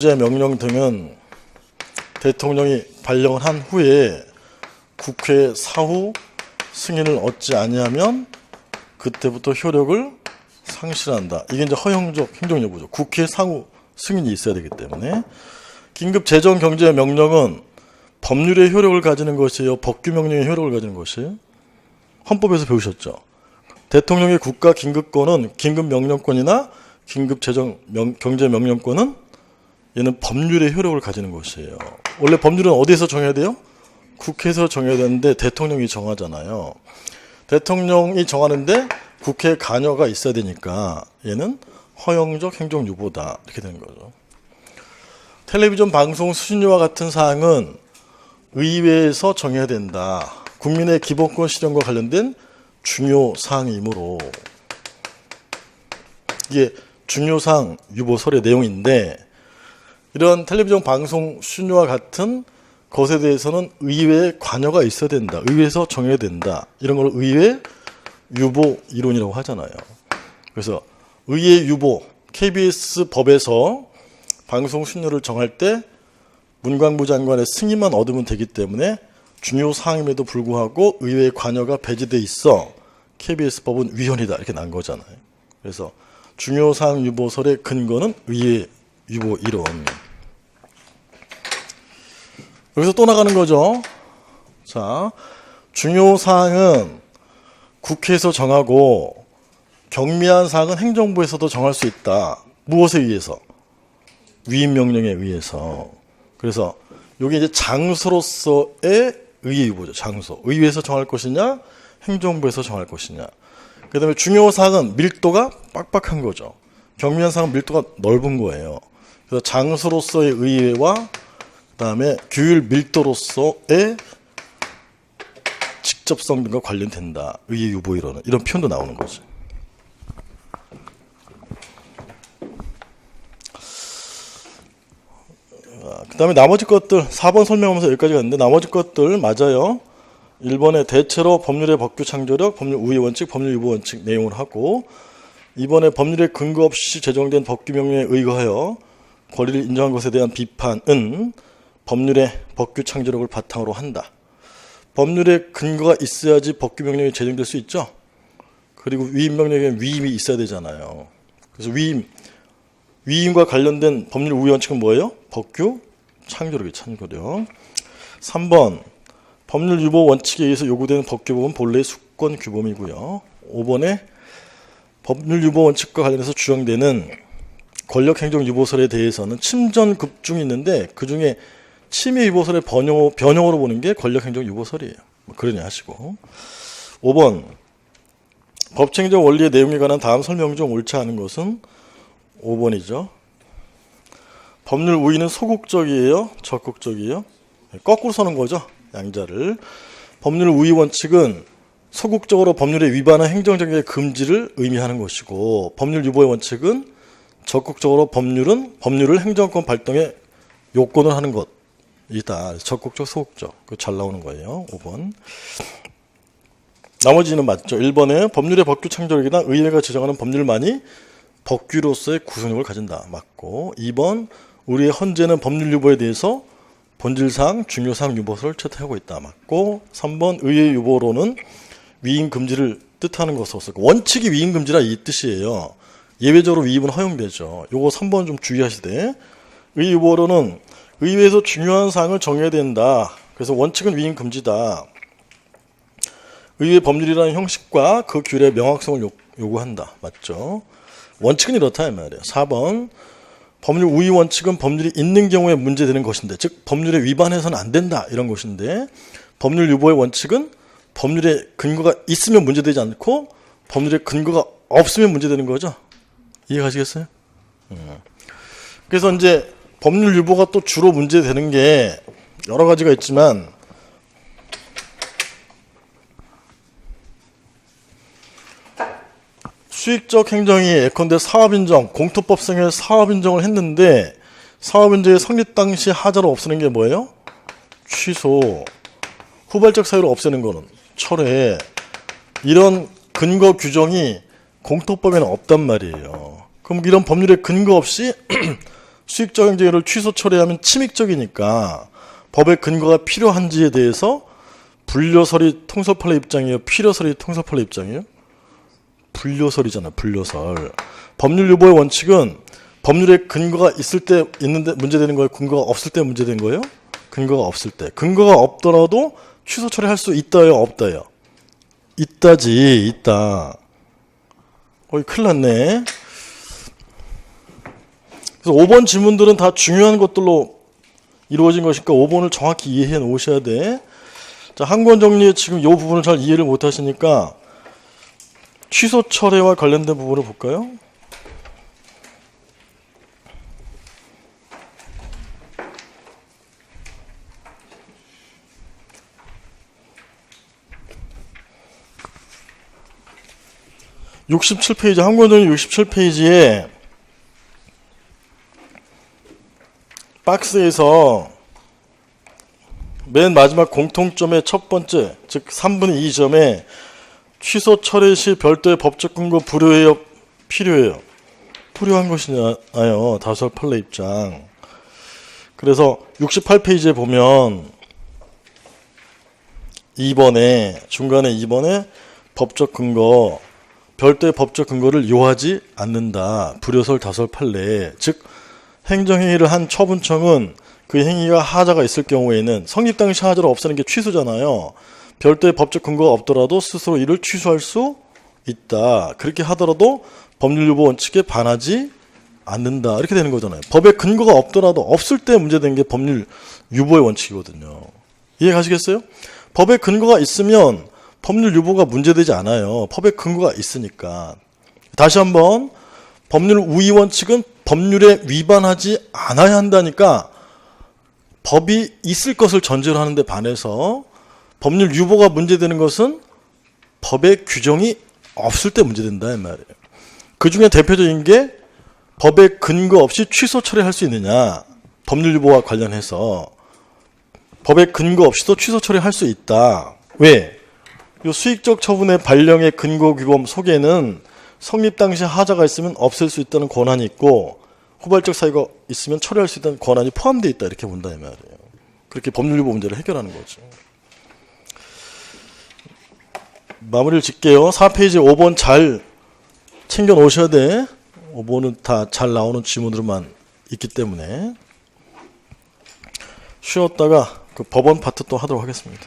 명령 등은 대통령이 발령을 한 후에 국회 사후 승인을 얻지 아니하면 그때부터 효력을 상실한다. 이게 이제 허용적 행정여부죠. 국회 사후 승인이 있어야 되기 때문에. 긴급 재정 경제 명령은 법률의 효력을 가지는 것이에요, 법규 명령의 효력을 가지는 것이에요? 헌법에서 배우셨죠. 대통령의 국가 긴급권은 긴급 명령권이나 긴급 재정 경제 명령권은 얘는 법률의 효력을 가지는 것이에요. 원래 법률은 어디에서 정해야 돼요? 국회에서 정해야 되는데 대통령이 정하잖아요. 대통령이 정하는데 국회 관여가 있어야 되니까 얘는 허용적 행정유보다 이렇게 되는 거죠. 텔레비전 방송 수신료와 같은 사항은 의회에서 정해야 된다. 국민의 기본권 실현과 관련된 중요 사항이므로 이게 중요사항 유보설의 내용인데 이런 텔레비전 방송 수신료와 같은 것에 대해서는 의회의 관여가 있어야 된다. 의회에서 정해야 된다. 이런 걸 의회 유보 이론이라고 하잖아요. 그래서 의회 유보, KBS 법에서 방송 수신료를 정할 때 문광부 장관의 승인만 얻으면 되기 때문에 중요 사항임에도 불구하고 의회의 관여가 배제돼 있어 KBS 법은 위헌이다 이렇게 난 거잖아요. 그래서 중요 사항 유보설의 근거는 의회 유보 이론. 여기서 또 나가는 거죠. 자, 중요 사항은 국회에서 정하고 경미한 사항은 행정부에서도 정할 수 있다. 무엇에 의해서? 위임 명령에 의해서. 그래서 여기 이제 장소로서의 의회 유보죠. 장소. 의회에서 정할 것이냐, 행정부에서 정할 것이냐. 그 다음에 중요 사항은 밀도가 빡빡한 거죠. 경미한 사항은 밀도가 넓은 거예요. 그래서 장소로서의 의회와 그 다음에 규율 밀도로서의 직접성 등과 관련된다. 의회 유보 이론은 이런 표현도 나오는 거죠. 그 다음에 나머지 것들 4번 설명하면서 여기까지 갔는데 나머지 것들 맞아요. 1번에 대체로 법률의 법규 창조력, 법률 우위 원칙, 법률 유보 원칙 내용을 하고 2번에 법률의 근거 없이 제정된 법규 명령에 의거하여 권리를 인정한 것에 대한 비판은 법률의 법규 창조력을 바탕으로 한다. 법률의 근거가 있어야지 법규 명령이 제정될 수 있죠. 그리고 위임 명령에 위임이 있어야 되잖아요. 그래서 위임과 관련된 법률 우위 원칙은 뭐예요? 법규 창조력이 창조력. 3번 법률 유보 원칙에 의해서 요구되는 법규범은 본래의 수권 규범이고요. 5번에 법률 유보 원칙과 관련해서 주장되는 권력행정 유보설에 대해서는 침전급중이 있는데 그중에 침해 유보설의 변형으로 보는 게 권력행정 유보설이에요. 뭐 그러냐 하시고 5번 법칙행정 원리의 내용에 관한 다음 설명 중 옳지 않은 것은 5번이죠. 법률 우위는 소극적이에요? 적극적이에요? 거꾸로 서는 거죠. 양자를. 법률 우위 원칙은 소극적으로 법률에 위반한 행정적인 금지를 의미하는 것이고 법률 유보의 원칙은 적극적으로 법률을 행정권 발동에 요건을 하는 것이다. 적극적, 소극적. 잘 나오는 거예요. 5번. 나머지는 맞죠. 1번에 법률의 법규 창조력이나 의회가 제정하는 법률만이 법규로서의 구성력을 가진다. 맞고 2번 우리의 헌재는 법률 유보에 대해서 본질상 중요사항 유보설을 채택하고 있다. 맞고 3번 의회 유보로는 위임 금지를 뜻하는 것으로서 원칙이 위임 금지라 이 뜻이에요. 예외적으로 위임은 허용되죠. 요거 3번 좀 주의하시되 의회 유보로는 의회에서 중요한 사항을 정해야 된다. 그래서 원칙은 위임 금지다. 의회 법률이라는 형식과 그 규율의 명확성을 요구한다. 맞죠? 원칙은 이렇다 이 말이에요. 4번 법률 우위 원칙은 법률이 있는 경우에 문제되는 것인데 즉 법률에 위반해서는 안 된다 이런 것인데 법률 유보의 원칙은 법률에 근거가 있으면 문제되지 않고 법률에 근거가 없으면 문제되는 거죠. 이해가시겠어요? 그래서 이제 법률 유보가 또 주로 문제되는 게 여러 가지가 있지만 수익적 행정이 예컨대 사업인정, 공토법상의 사업인정을 했는데 사업인정의 성립 당시 하자로 없애는 게 뭐예요? 취소. 후발적 사유를 없애는 거는 철회. 이런 근거 규정이 공토법에는 없단 말이에요. 그럼 이런 법률의 근거 없이 수익적 행정을 취소 처리하면 침익적이니까 법의 근거가 필요한지에 대해서 불려설이 통설판례 입장이에요? 필요설이 통설판례 입장이에요? 불려설이잖아요. 불려설. 법률 유보의 원칙은 법률에 근거가 있을 때 있는데 문제되는 거예요? 근거가 없을 때 문제된 거예요? 근거가 없을 때. 근거가 없더라도 취소 처리할 수 있다요? 없다요? 있다지. 있다. 큰일 났네. 그래서 5번 지문들은 다 중요한 것들로 이루어진 것이니까 5번을 정확히 이해해 놓으셔야 돼. 자, 한권 정리의 지금 이 부분을 잘 이해를 못 하시니까 취소 철회와 관련된 부분을 볼까요? (67페이지) 한권 정리 67페이지에 박스에서 맨 마지막 공통점의 첫 번째, 즉 3분의 2점에 취소 처리 시 별도의 법적 근거 불효해요? 필요해요? 불효한 것이나요? 다수할 판례 입장. 그래서 68페이지에 보면 2번에 중간에 2번에 법적 근거, 별도의 법적 근거를 요하지 않는다. 불효설 다수할 판례. 즉 행정행위를 한 처분청은 그 행위가 하자가 있을 경우에는 성립 당시 하자를 없애는 게 취소잖아요. 별도의 법적 근거가 없더라도 스스로 이를 취소할 수 있다. 그렇게 하더라도 법률 유보 원칙에 반하지 않는다. 이렇게 되는 거잖아요. 법에 근거가 없더라도 없을 때 문제된 게 법률 유보의 원칙이거든요. 이해 가시겠어요? 법에 근거가 있으면 법률 유보가 문제되지 않아요. 법에 근거가 있으니까. 다시 한번 법률 우위 원칙은 법률에 위반하지 않아야 한다니까 법이 있을 것을 전제로 하는데 반해서 법률 유보가 문제되는 것은 법의 규정이 없을 때 문제된다 이 말이에요. 그 중에 대표적인 게 법의 근거 없이 취소 처리할 수 있느냐. 법률 유보와 관련해서 법의 근거 없이도 취소 처리할 수 있다. 왜? 이 수익적 처분의 발령의 근거 규범 속에는 성립 당시 하자가 있으면 없앨 수 있다는 권한이 있고 후발적 사유가 있으면 처리할 수 있다는 권한이 포함되어 있다. 이렇게 본다 이 말이에요. 그렇게 법률유보 문제를 해결하는 거죠. 마무리를 짓게요. 4페이지 5번 잘 챙겨 놓으셔야 돼. 5번은 다 잘 나오는 지문으로만 있기 때문에 쉬었다가 그 법원 파트 또 하도록 하겠습니다.